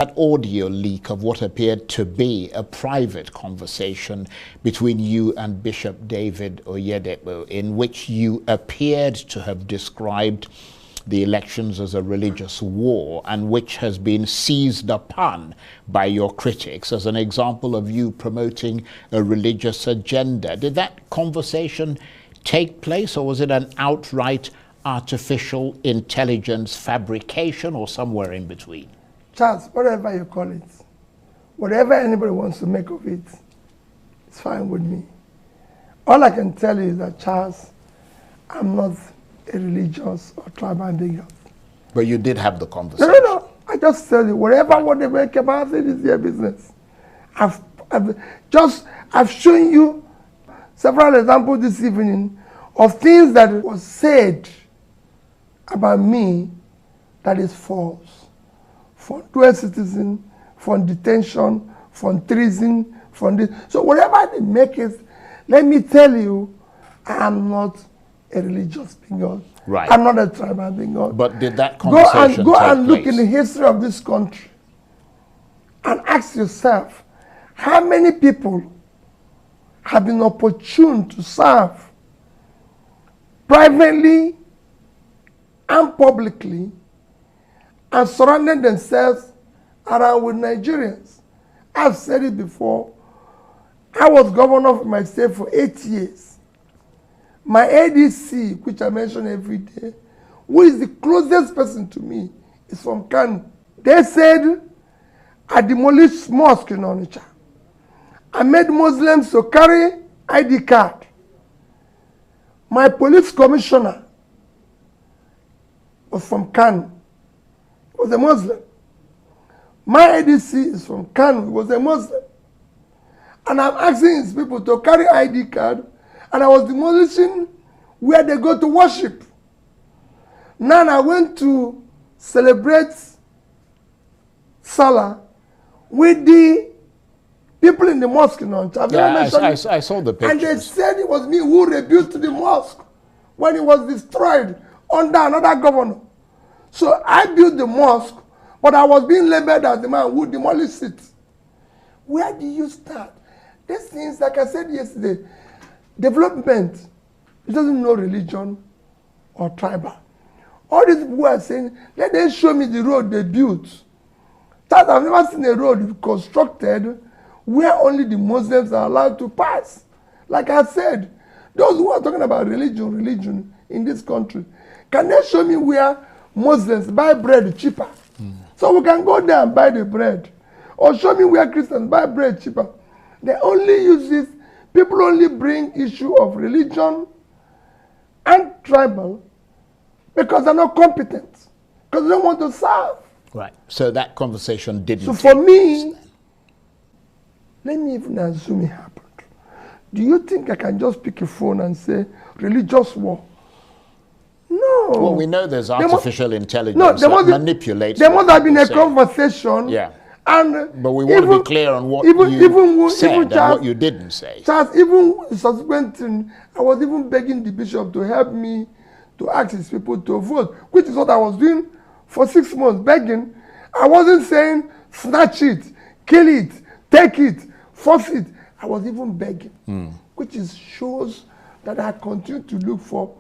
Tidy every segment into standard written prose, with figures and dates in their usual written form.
That audio leak of what appeared to be a private conversation between you and Bishop David Oyedepo, in which you appeared to have described the elections as a religious war, and which has been seized upon by your critics as an example of you promoting a religious agenda. Did that conversation take place, or was it an outright artificial intelligence fabrication, or somewhere in between? Charles, whatever you call it, whatever anybody wants to make of it, it's fine with me. All I can tell you is that, Charles, I'm not a religious or tribal bigot. But you did have the conversation. No. I just tell you, what they make about it is their business. I've shown you several examples this evening of things that was said about me that is false. For dual citizen, for detention, for treason, for this. So whatever they make it, let me tell you, I am not a religious bigot. Right. I'm not a tribal bigot. But did that conversation Go and take look in the history of this country and ask yourself, how many people have been opportune to serve privately and publicly and surrounded themselves around with Nigerians? I've said it before. I was governor of my state for 8 years. My ADC, which I mention every day, who is the closest person to me, is from Kano. They said, I demolished mosque in Onitsha. I made Muslims to carry ID card. My police commissioner was from Kano. He was a Muslim. My ADC is from Kano. He was a Muslim. And I'm asking his people to carry ID card, and I was demolishing where they go to worship. Now I went to celebrate Salah with the people in the mosque in Onitsha. Yeah, I saw the pictures. And they said it was me who rebuilt the mosque when it was destroyed under another governor. So I built the mosque, but I was being labeled as the man who demolished it. Where do you start? These things, like I said yesterday, development, it doesn't know religion or tribal. All these people are saying, let them show me the road they built. That I've never seen a road constructed where only the Muslims are allowed to pass. Like I said, those who are talking about religion in this country, can they show me where Muslims buy bread cheaper? So we can go there and buy the bread. Or show me where Christians buy bread cheaper. They only use this. People only bring issue of religion and tribal because they're not competent. Because they don't want to serve. Right. So that conversation didn't So for me, let me even assume it happened. Do you think I can just pick a phone and say, religious war? No. Well, we know there's artificial intelligence that manipulates. There must have been a conversation. Yeah. But we want to be clear on what you said and what you didn't say. Charles, even subsequent, I was even begging the bishop to help me to ask his people to vote, which is what I was doing for 6 months, begging. I wasn't saying snatch it, kill it, take it, force it. I was even begging, which shows that I continue to look for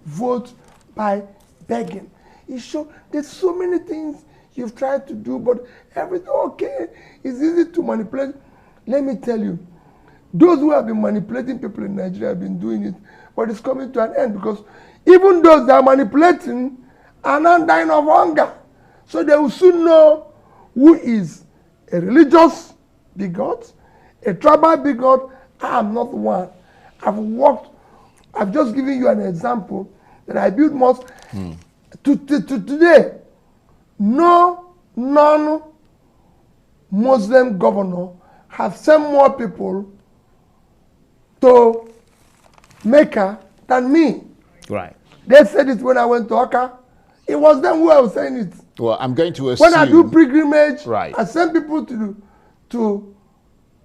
vote by begging. It shows there's so many things you've tried to do, but everything, okay, it's easy to manipulate. Let me tell you, those who have been manipulating people in Nigeria have been doing it, but it's coming to an end because even those that are manipulating are not dying of hunger. So they will soon know who is a religious bigot, a tribal bigot. I am not one. I've just given you an example that I built mosque. To today, no non-Muslim governor have sent more people to Mecca than me. Right. They said it when I went to Akka. It was them who I was saying it. Well, I'm going to assume... When I do pilgrimage, right, I send people to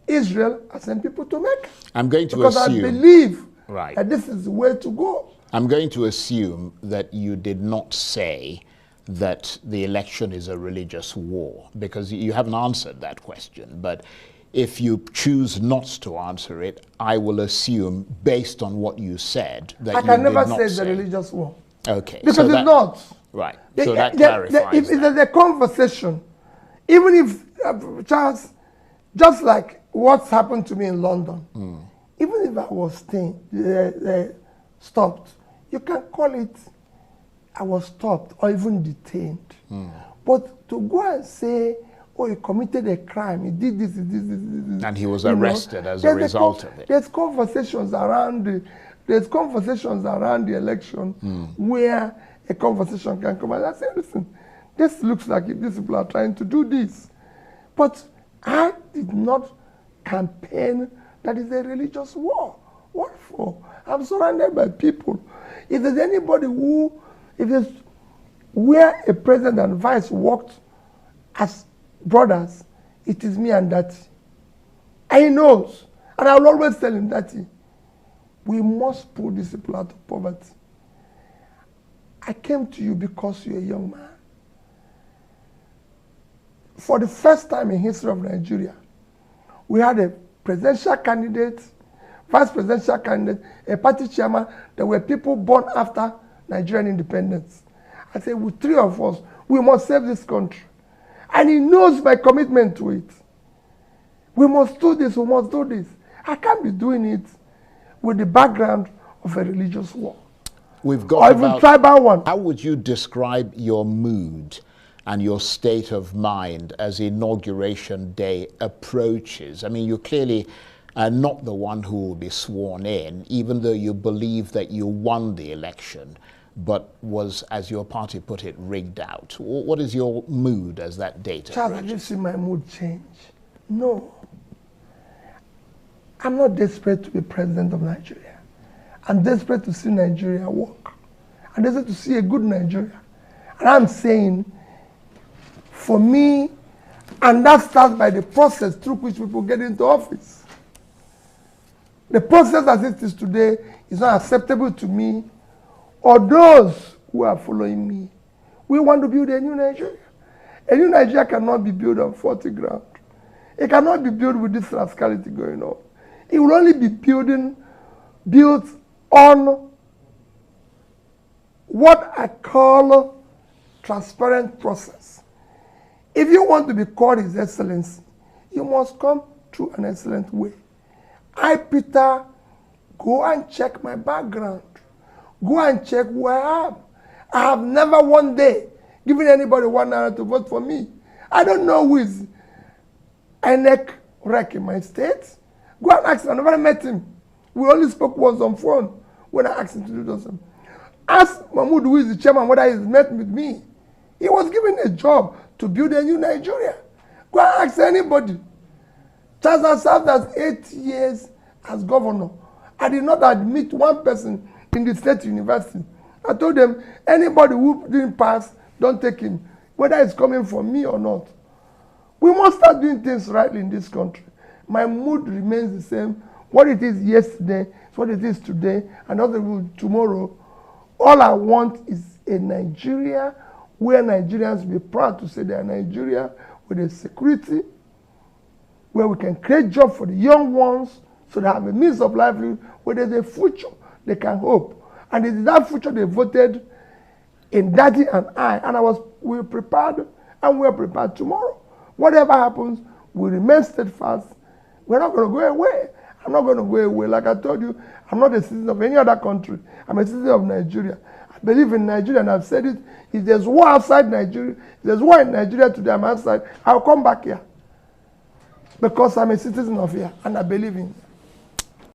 Israel, I send people to Mecca. I'm going to because assume... I believe right, that this is the way to go. I'm going to assume that you did not say that the election is a religious war? Because you haven't answered that question, but if you choose not to answer it, I will assume, based on what you said, that I you can did never not say it's a religious war. Okay. Because so it's that, not. Right. So that clarifies if that. there's a conversation, even if, Charles, just like what's happened to me in London, even if I was stopped, you can call it I was stopped or even detained. But to go and say, oh, he committed a crime, he did this, and he was arrested as a result of it. There's conversations around the election where a conversation can come and I say, listen, this looks like if these people are trying to do this. But I did not campaign that is a religious war. What for? I'm surrounded by people. If there's anybody if there's where a president and vice worked as brothers, it is me and Daddy. And he knows. And I will always tell him, Daddy, we must pull these people out of poverty. I came to you because you're a young man. For the first time in history of Nigeria, we had a presidential candidate, vice presidential candidate, a party chairman. There were people born after Nigerian independence. I said, with three of us, we must save this country. And he knows my commitment to it. We must do this, we must do this. I can't be doing it with the background of a religious war. We've got or even tribal one. How would you describe your mood and your state of mind as Inauguration Day approaches? I mean, you clearly are not the one who will be sworn in, even though you believe that you won the election, but was, as your party put it, rigged out. What is your mood as that date approaches? Charles, have you seen my mood change? No. I'm not desperate to be president of Nigeria. I'm desperate to see Nigeria work. I'm desperate to see a good Nigeria. And I'm saying, for me, and that starts by the process through which people get into office. The process as it is today is not acceptable to me or those who are following me. We want to build a new Nigeria. A new Nigeria cannot be built on faulty ground. It cannot be built with this rascality going on. It will only be built on what I call transparent process. If you want to be called His Excellency, you must come through an excellent way. I, Peter, go and check my background. Go and check who I am. I have never one day given anybody $1 to vote for me. I don't know who is a neck wreck in my state. Go and ask him. I never met him. We only spoke once on phone when I asked him to do something. Ask Mahmoud, who is the chairman, whether he's met with me. He was given a job to build a new Nigeria. Go and ask anybody. Charles has served as 8 years as governor. I did not admit one person in the state university. I told them, anybody who didn't pass, don't take him, whether it's coming from me or not. We must start doing things rightly in this country. My mood remains the same. What it is yesterday is what it is today, and what it will be tomorrow. All I want is a Nigeria where Nigerians will be proud to say they are Nigeria, with a security, where we can create jobs for the young ones so they have a means of livelihood, where there's a future they can hope. And it is that future they voted in Daddy and I. And we were prepared, and we are prepared tomorrow. Whatever happens, we remain steadfast. We're not going to go away. I'm not going to go away. Like I told you, I'm not a citizen of any other country. I'm a citizen of Nigeria. I believe in Nigeria, and I've said it. If there's war outside Nigeria, if there's war in Nigeria today, I'm outside, I'll come back here. Because I'm a citizen of here, and I believe in it.